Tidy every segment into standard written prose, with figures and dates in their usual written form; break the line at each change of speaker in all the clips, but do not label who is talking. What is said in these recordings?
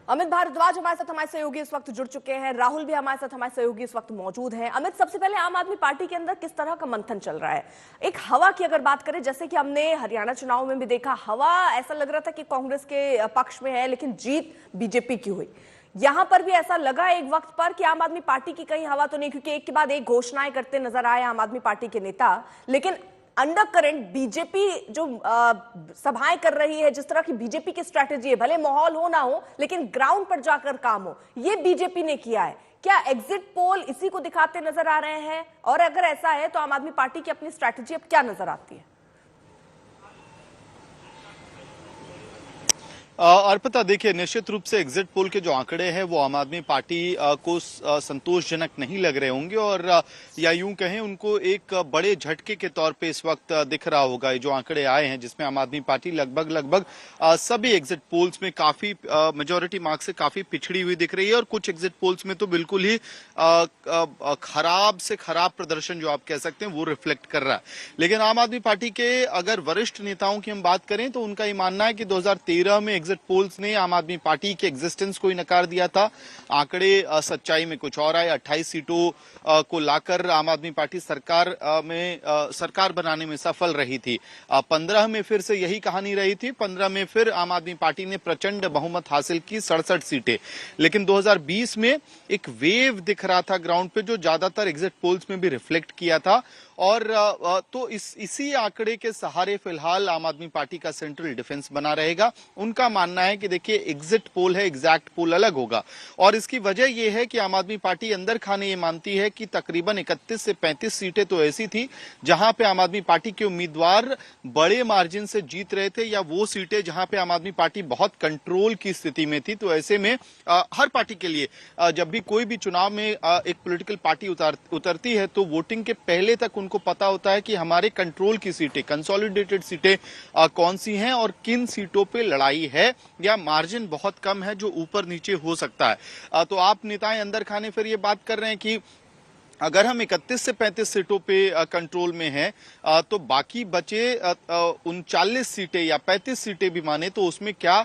अमित भारद्वाज हमारे साथ, हमारे सहयोगी इस वक्त जुड़ चुके हैं। राहुल भी हमारे साथ, हमारे सहयोगी इस वक्त मौजूद हैं। अमित, सबसे पहले आम आदमी पार्टी के अंदर किस तरह का मंथन चल रहा है? एक हवा की अगर बात करें, जैसे कि हमने हरियाणा चुनाव में भी देखा, हवा ऐसा लग रहा था कि कांग्रेस के पक्ष में है, लेकिन जीत बीजेपी की हुई। यहां पर भी ऐसा लगा एक वक्त पर कि आम आदमी पार्टी की कहीं हवा तो नहीं, क्योंकि एक के बाद एक घोषणाएं करते नजर आए आम आदमी पार्टी के नेता, लेकिन अंडर करंट बीजेपी जो सभाएं कर रही है, जिस तरह की बीजेपी की स्ट्रैटेजी है, भले माहौल हो ना हो लेकिन ग्राउंड पर जाकर काम हो, ये बीजेपी ने किया है। क्या एग्जिट पोल इसी को दिखाते नजर आ रहे हैं? और अगर ऐसा है तो आम आदमी पार्टी की अपनी स्ट्रैटेजी अब क्या नजर आती है?
अर्पिता, देखिए, निश्चित रूप से एग्जिट पोल के जो आंकड़े हैं वो आम आदमी पार्टी को संतोषजनक नहीं लग रहे होंगे, और या यूं कहें उनको एक बड़े झटके के तौर पे इस वक्त दिख रहा होगा। ये जो आंकड़े आए हैं जिसमें आम आदमी पार्टी लगभग सभी एग्जिट पोल्स में काफी मेजोरिटी मार्क्स से काफी पिछड़ी हुई दिख रही है, और कुछ एग्जिट पोल्स में तो बिल्कुल ही खराब से खराब प्रदर्शन जो आप कह सकते हैं वो रिफ्लेक्ट कर रहा है। लेकिन आम आदमी पार्टी के अगर वरिष्ठ नेताओं की हम बात करें तो उनका ये मानना है कि 2013 में एग्जिट पोल्स ने आम आदमी पार्टी के एग्जिस्टेंस को ही नकार दिया था। आंकड़े सच्चाई में कुछ और आए। 28 सीटों को लाकर आम आदमी पार्टी सरकार बनाने में सफल रही थी। 15 में फिर से यही कहानी रही थी। 15 में फिर आम आदमी पार्टी ने प्रचंड बहुमत हासिल की, 67 सीटें। लेकिन 2020 में एक वेव दिख रहा था ग्राउंड पे जो ज्यादातर एग्जिट पोल्स में भी रिफ्लेक्ट किया था, और तो इसी आंकड़े के सहारे फिलहाल आम आदमी पार्टी का सेंट्रल डिफेंस बना रहेगा। उनका मानना है कि देखिए, एग्जिट पोल है, एग्जैक्ट पोल अलग होगा, और इसकी वजह यह है कि आम आदमी पार्टी अंदर खाने ये मानती है कि तकरीबन 31 से 35 सीटें तो ऐसी थी जहां पे आम आदमी पार्टी के उम्मीदवार बड़े मार्जिन से जीत रहे थे, या वो सीटें जहां पे आम आदमी पार्टी बहुत कंट्रोल की स्थिति में थी। तो ऐसे में हर पार्टी के लिए जब भी कोई भी चुनाव में एक पॉलिटिकल पार्टी उतरती है तो वोटिंग के पहले तक उनको पता होता है कि हमारे कंट्रोल की सीटें, कंसोलिडेटेड सीटें कौन सी हैं और किन सीटों पे लड़ाई है या मार्जिन बहुत कम है जो ऊपर नीचे हो सकता है। तो आप नेताएं अंदर खाने फिर ये बात कर रहे हैं कि अगर हम 31 से 35 सीटों पे कंट्रोल में हैं तो बाकी बचे 39 सीटें या 35 सीटें भी माने तो उसमें क्या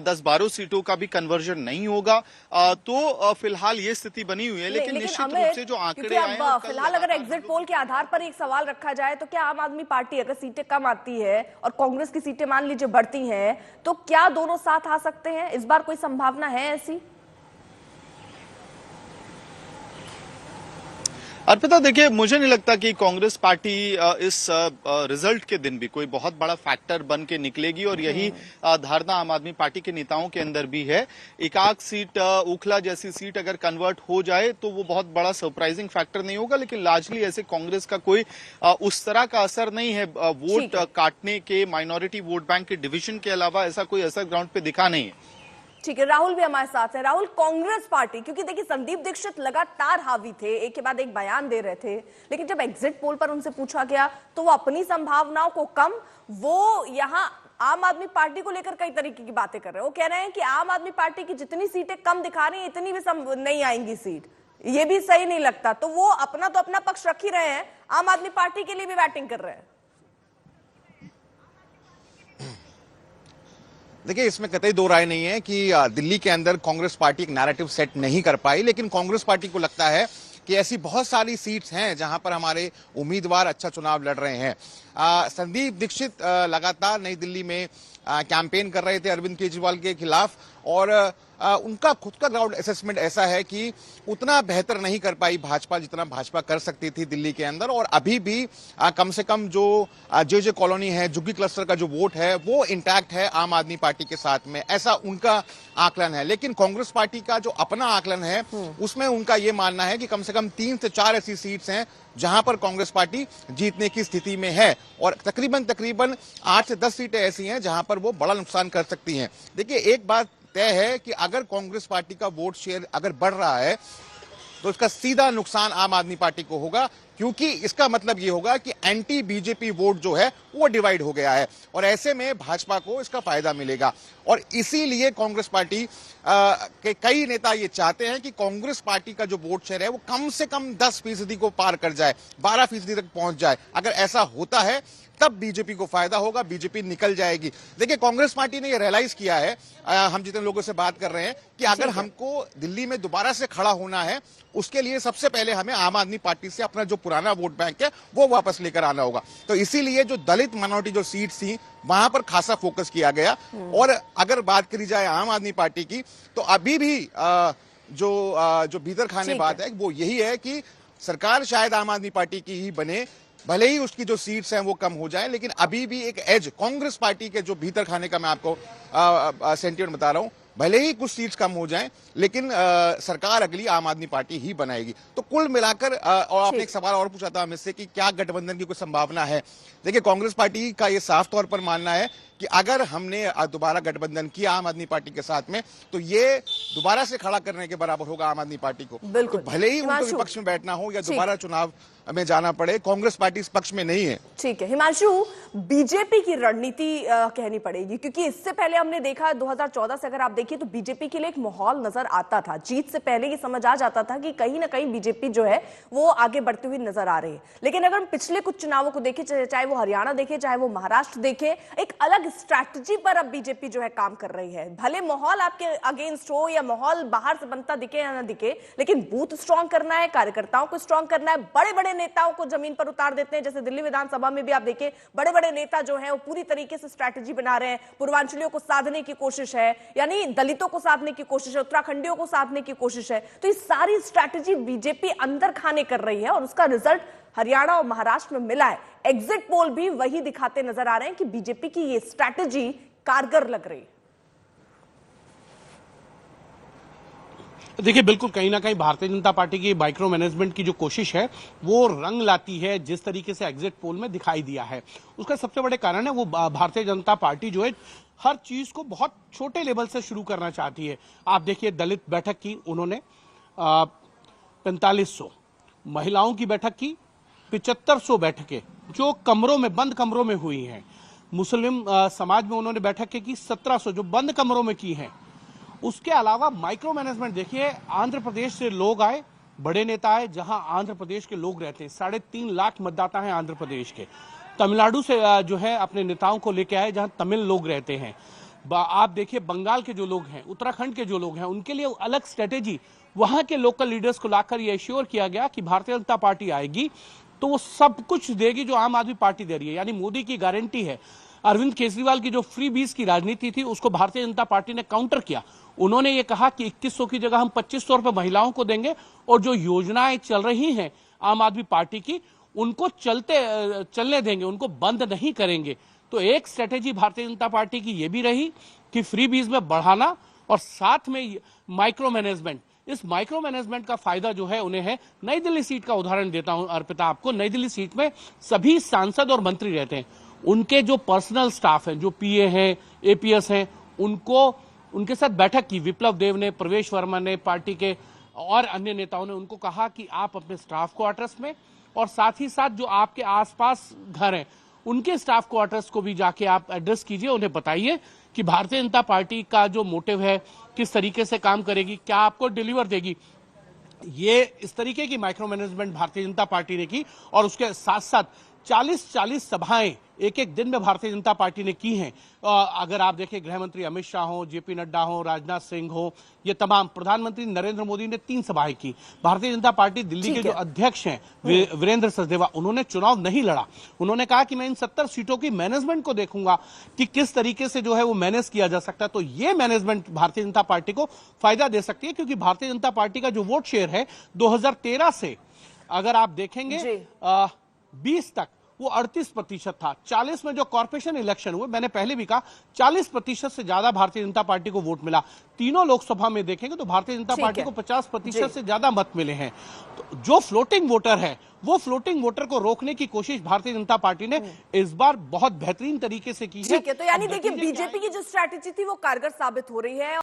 10-12 सीटों का भी कन्वर्जन नहीं होगा। तो फिलहाल ये स्थिति बनी हुई है। लेकिन निश्चित रूप से जो आंकड़े आए हैं,
फिलहाल अगर एग्जिट पोल के आधार पर एक सवाल रखा जाए तो क्या आम आदमी पार्टी अगर सीटें कम आती है और कांग्रेस की सीटें मान लीजिए बढ़ती हैं, तो क्या दोनों साथ आ सकते हैं? इस बार कोई संभावना है ऐसी?
अर्पिता, देखिए, मुझे नहीं लगता कि कांग्रेस पार्टी इस रिजल्ट के दिन भी कोई बहुत बड़ा फैक्टर बन के निकलेगी, और यही धारणा आम आदमी पार्टी के नेताओं के अंदर भी है। एकाक सीट, ओखला जैसी सीट अगर कन्वर्ट हो जाए तो वो बहुत बड़ा सरप्राइजिंग फैक्टर नहीं होगा, लेकिन लार्जली ऐसे कांग्रेस का कोई उस तरह का असर नहीं है। वोट काटने के, माइनॉरिटी वोट बैंक के डिविजन के अलावा ऐसा कोई असर ग्राउंड पे दिखा नहीं है।
ठीक है, राहुल भी हमारे साथ है। राहुल, कांग्रेस पार्टी, क्योंकि देखिए संदीप दीक्षित लगातार हावी थे, एक के बाद एक बयान दे रहे थे, लेकिन जब एग्जिट पोल पर उनसे पूछा गया तो वो अपनी संभावनाओं को कम, वो यहां आम आदमी पार्टी को लेकर कई तरीके की बातें कर रहे हैं। वो कह रहे हैं कि आम आदमी पार्टी की जितनी सीटें कम दिखा रही है, इतनी भी नहीं आएंगी सीट, ये भी सही नहीं लगता। तो वो अपना पक्ष रख ही रहे हैं, आम आदमी पार्टी के लिए भी बैटिंग कर रहे हैं।
देखिए, इसमें कतई दो राय नहीं है कि दिल्ली के अंदर कांग्रेस पार्टी एक नैरेटिव सेट नहीं कर पाई, लेकिन कांग्रेस पार्टी को लगता है कि ऐसी बहुत सारी सीट्स हैं जहां पर हमारे उम्मीदवार अच्छा चुनाव लड़ रहे हैं। संदीप दीक्षित लगातार नई दिल्ली में कैंपेन कर रहे थे अरविंद केजरीवाल के खिलाफ, और उनका खुद का ग्राउंड असेसमेंट ऐसा है कि उतना बेहतर नहीं कर पाई भाजपा जितना भाजपा कर सकती थी दिल्ली के अंदर, और अभी भी कम से कम जो जे कॉलोनी है, जुग्गी क्लस्टर का जो वोट है वो इंटैक्ट है आम आदमी पार्टी के साथ में, ऐसा उनका आकलन है। लेकिन कांग्रेस पार्टी का जो अपना आकलन है उसमें उनका ये मानना है कि कम से कम 3 से 4 ऐसी सीट्स हैं जहां पर कांग्रेस पार्टी जीतने की स्थिति में है, और तकरीबन 8 से 10 सीटें ऐसी हैं जहां पर वो बड़ा नुकसान कर सकती हैं। देखिए, एक बात तय है कि अगर कांग्रेस पार्टी का वोट शेयर अगर बढ़ रहा है तो इसका सीधा नुकसान आम आदमी पार्टी को होगा, क्योंकि इसका मतलब ये होगा कि एंटी बीजेपी वोट जो है वो डिवाइड हो गया है, और ऐसे में भाजपा को इसका फायदा मिलेगा। और इसीलिए कांग्रेस पार्टी के कई नेता ये चाहते हैं कि कांग्रेस पार्टी का जो वोट शेयर है वो कम से कम 10% को पार कर जाए, 12% तक पहुंच जाए। अगर ऐसा होता है तब बीजेपी को फायदा होगा, बीजेपी निकल जाएगी। देखिए, कांग्रेस पार्टी ने ये रियलाइज किया है, हम जितने लोगों से बात कर रहे हैं, कि अगर हमको दिल्ली में दोबारा से खड़ा होना है, उसके लिए सबसे पहले हमें आम आदमी पार्टी से अपना जो पुराना वोट बैंक है वो वापस लेकर आना होगा। तो इसीलिए जो दलित माइनॉरिटी जो सीट्स थी वहां पर खासा फोकस किया गया। और अगर बात करी जाए आम आदमी पार्टी की, तो अभी भी जो भीतर खाने बात है वो यही है कि सरकार शायद आम आदमी पार्टी की ही बने, भले ही उसकी जो सीट्स हैं वो कम हो जाए, लेकिन अभी भी एक एज कांग्रेस पार्टी के जो भीतर खाने का मैं आपको सेंटिमेंट बता रहा हूं, भले ही कुछ सीट्स कम हो जाएं, लेकिन सरकार अगली आम आदमी पार्टी ही बनाएगी। तो कुल मिलाकर और आपने एक सवाल और पूछा था हमें से कि क्या गठबंधन की कोई संभावना है। देखिए, कांग्रेस पार्टी का ये साफ तौर पर मानना है कि अगर हमने दोबारा गठबंधन किया आम आदमी पार्टी के साथ में, तो ये दोबारा से खड़ा करने के बराबर होगा आम आदमी पार्टी को। तो भले ही उनको विपक्ष में बैठना हो या दोबारा चुनाव में जाना पड़े, कांग्रेस पार्टी इस पक्ष में नहीं है।
ठीक है हिमांशु, बीजेपी की रणनीति कहनी पड़ेगी, क्योंकि इससे पहले हमने देखा 2014 से अगर आप देखिए तो बीजेपी के लिए एक माहौल नजर आता था। जीत से पहले ये समझ आ जाता था कि कहीं ना कहीं बीजेपी जो है वो आगे बढ़ती हुई नजर आ रही है। लेकिन अगर हम पिछले कुछ चुनावों को देखें, चाहे वो हरियाणा देखे, चाहे वो महाराष्ट्र देखे, एक अलग स्ट्रैटेजी पर अब बीजेपी जो है काम कर रही है। भले माहौल आपके अगेंस्ट हो या माहौल बाहर से बनता दिखे या ना दिखे, लेकिन बूथ स्ट्रांग करना है, कार्यकर्ताओं को स्ट्रांग करना है, बड़े बड़े नेताओं को जमीन पर उतार देते हैं। जैसे दिल्ली विधानसभा में भी आप देखिए, बड़े बड़े नेता जो हैं वो पूरी तरीके से स्ट्रैटेजी बना रहे हैं। पूर्वांचलियों को साधने की कोशिश है, यानी दलितों को साधने की कोशिश है, उत्तराखंडियों को साधने की कोशिश है। तो ये सारी स्ट्रैटेजी बीजेपी अंदर खाने कर रही है और उसका रिजल्ट हरियाणा और महाराष्ट्र में मिला है। एग्जिट पोल भी वही दिखाते नजर आ रहे हैं कि बीजेपी की ये स्ट्रैटेजी कारगर लग रही है।
देखिए, बिल्कुल कहीं ना कहीं भारतीय जनता पार्टी की माइक्रो मैनेजमेंट की जो कोशिश है वो रंग लाती है, जिस तरीके से एग्जिट पोल में दिखाई दिया है। उसका सबसे बड़े कारण है वो भारतीय जनता पार्टी जो है हर चीज को बहुत छोटे लेवल से शुरू करना चाहती है। आप देखिए, दलित बैठक की उन्होंने 4500, महिलाओं की बैठक की 7500 बैठकें जो कमरों में, बंद कमरों में हुई हैं। मुस्लिम समाज में उन्होंने बैठकें की 1700 जो बंद कमरों में की हैं। उसके अलावा माइक्रो मैनेजमेंट देखिए, आंध्र प्रदेश से लोग आए, बड़े नेता आए, जहां आंध्र प्रदेश के लोग रहते हैं, 3.5 लाख मतदाता हैं आंध्र प्रदेश के। तमिलनाडु से जो है अपने नेताओं को लेके आए, जहां तमिल लोग रहते हैं। आप देखिए, बंगाल के जो लोग हैं, उत्तराखंड के जो लोग हैं, उनके लिए अलग स्ट्रेटेजी, वहां के लोकल लीडर्स को लाकर यह एश्योर किया गया कि भारतीय जनता पार्टी आएगी तो वो सब कुछ देगी जो आम आदमी पार्टी दे रही है, यानी मोदी की गारंटी है। अरविंद केजरीवाल की जो फ्री बीज की राजनीति थी उसको भारतीय जनता पार्टी ने काउंटर किया। उन्होंने ये कहा कि 2100 की जगह हम 2500 रुपए महिलाओं को देंगे और जो योजनाएं चल रही हैं आम आदमी पार्टी की उनको चलने देंगे, उनको बंद नहीं करेंगे। तो एक स्ट्रेटेजी भारतीय जनता पार्टी की ये भी रही कि फ्री बीज में बढ़ाना और साथ में माइक्रो मैनेजमेंट। इस माइक्रो मैनेजमेंट का फायदा जो है उन्हें है। नई दिल्ली सीट का उदाहरण देता हूं अर्पिता आपको। नई दिल्ली सीट में सभी सांसद और मंत्री रहते हैं। उनके जो पर्सनल स्टाफ हैं, जो पीए हैं, एपीएस हैं, उनके साथ बैठक की विप्लव देव ने, प्रवेश वर्मा ने, पार्टी के और अन्य नेताओं ने उनको कहा कि आप अपने स्टाफ क्वार्टर्स में और साथ ही साथ जो आपके आसपास घर हैं उनके स्टाफ क्वार्टर्स को भी जाके आप एड्रेस कीजिए, उन्हें बताइए कि भारतीय जनता पार्टी का जो मोटिव है, किस तरीके से काम करेगी, क्या आपको डिलीवर देगी। ये इस तरीके की micro management Bharatiya Janata party ने की और उसके साथ साथ 40-40 सभाएं एक एक दिन में भारतीय जनता पार्टी ने की हैं। अगर आप देखें, गृह मंत्री अमित शाह हो, जेपी नड्डा हो, राजनाथ सिंह हो, ये तमाम, प्रधानमंत्री नरेंद्र मोदी ने 3 सभाएं की। भारतीय जनता पार्टी दिल्ली के जो अध्यक्ष हैं वीरेंद्र सचदेवा, उन्होंने चुनाव नहीं लड़ा। उन्होंने कहा कि मैं इन 70 सीटों की मैनेजमेंट को देखूंगा कि किस तरीके से जो है वो मैनेज किया जा सकता है। तो ये मैनेजमेंट भारतीय जनता पार्टी को फायदा दे सकती है, क्योंकि भारतीय जनता पार्टी का जो वोट शेयर है 2013 से अगर आप देखेंगे 20 तक वो 38% था। 40 में जो कॉर्पोरेशन इलेक्शन हुए, मैंने पहले भी कहा 40% से ज्यादा भारतीय जनता पार्टी को वोट मिला। तीनों लोकसभा में देखेंगे तो भारतीय जनता पार्टी को 50% से ज्यादा मत मिले हैं। तो जो फ्लोटिंग वोटर है, वो फ्लोटिंग वोटर को रोकने की कोशिश भारतीय जनता पार्टी ने इस बार बहुत बेहतरीन तरीके से की है।
ठीक है, तो यानी देखिए, बीजेपी की जो स्ट्रैटेजी थी वो कारगर साबित हो रही है।